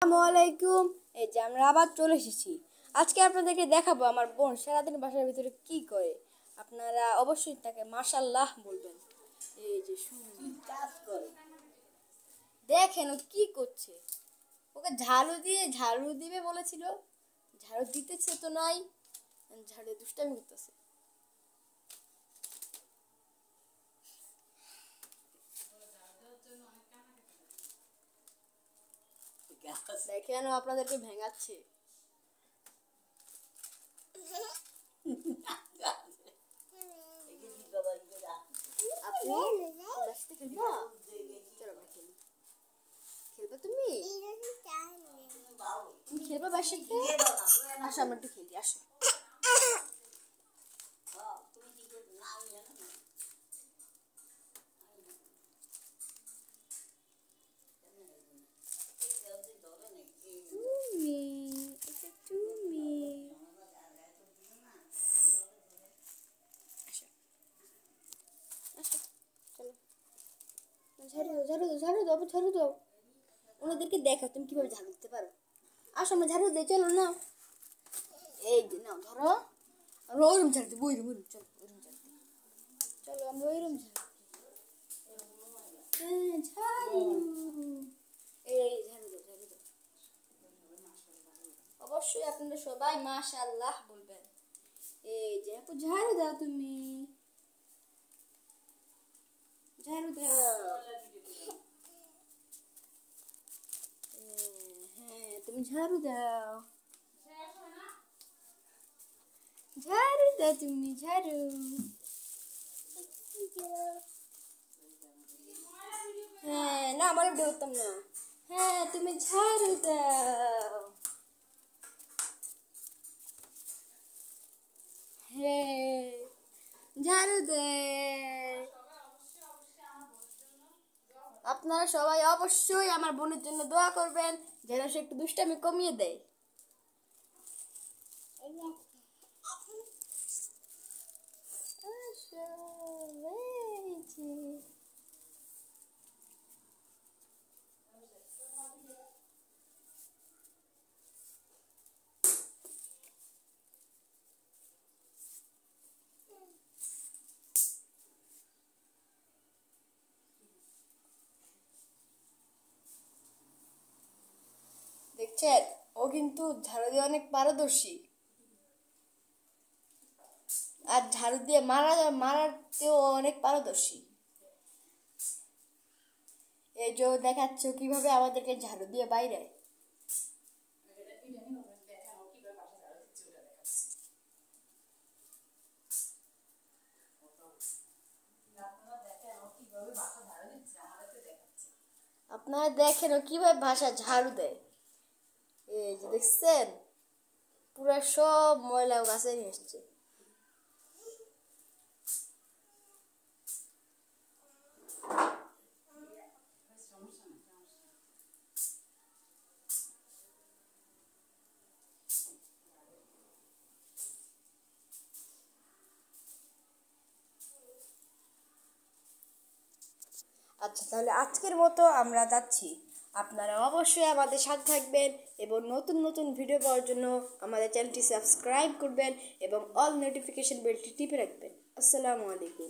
আসসালামু আলাইকুম। এই যে আমরা আবার চলে এসেছি। আজকে আপনাদেরকে দেখাবো আমার বোন সারাদিন বাসার ভিতরে কি করে। আপনারা অবশ্যই তাকে মাশাআল্লাহ বলবেন। এই যে শুনুন কাজ করে, দেখেন ও কি করছে। ওকে ঝাড়ু দিবে বলেছিল, ঝাড়ু দিতেছে তো নাই, ঝাড়ু দুষ্টামি করতেছে। দেখেন ও আপনাদেরকে ভেঙাচ্ছে। আপু বাসাতে খেলবা? চলো আমরা খেলি। খেলবা তুমি? তুমি খেলবা বাসাতে? আসো আমরা একটু খেলি, আসো। ঝাড়ু দাও। ওনাদেরকে দেখো তুমি কিভাবে ঝাড়ু দিতে পারো। আসো আমরা ঝাড়ু দিই, চলো না। এই যে নাও ধরো, আমরা ওই রুম ঝাড়ু দিই, ওই রুম চলো, ওই রুম ঝাড়ু দিই। চলো আমরা ওই রুম ঝাড়ু ঝাড়ু। এই ঝাড়ু দাও। অবশ্যই আপনারা সবাই মাশাআল্লাহ বলবেন। এই যে আপু ঝাড়ু দাও, তুমি ঝাড়ু দাও। হ্যাঁ তুমি ঝাড়ু দাও, তুমি ঝাড়ু। হ্যাঁ না আমার বেরোতাম না। হ্যাঁ তুমি ঝাড়ু দাও। হ্যাঁ ঝাড়ু দে। আপনারা সবাই অবশ্যই আমার বোনের জন্য দোয়া করবেন যেন সে একটু দুষ্টামি কমিয়ে দেয়। দেখছেন ও কিন্তু ঝাড়ু দিয়ে অনেক পারদর্শী, আর ঝাড়ু দিয়ে মারাতেও অনেক পারদর্শী। এই যে দেখাচ্ছ কিভাবে আমাদেরকে ঝাড়ু দিয়ে বাইরে। আপনারা দেখেন ও কিভাবে বাসা ঝাড়ু দেয়। এই যে দেখছেন পুরো সব ময়লা গাছে নিয়ে এসছে। আচ্ছা তাহলে আজকের মতো আমরা যাচ্ছি। আপনারা অবশ্যই আমাদের সাথে থাকবেন এবং নতুন নতুন ভিডিও পাওয়ার জন্য আমাদের চ্যানেলটি সাবস্ক্রাইব করবেন এবং অল নোটিফিকেশন বেলটি টিপে রাখবেন। আসসালামু আলাইকুম।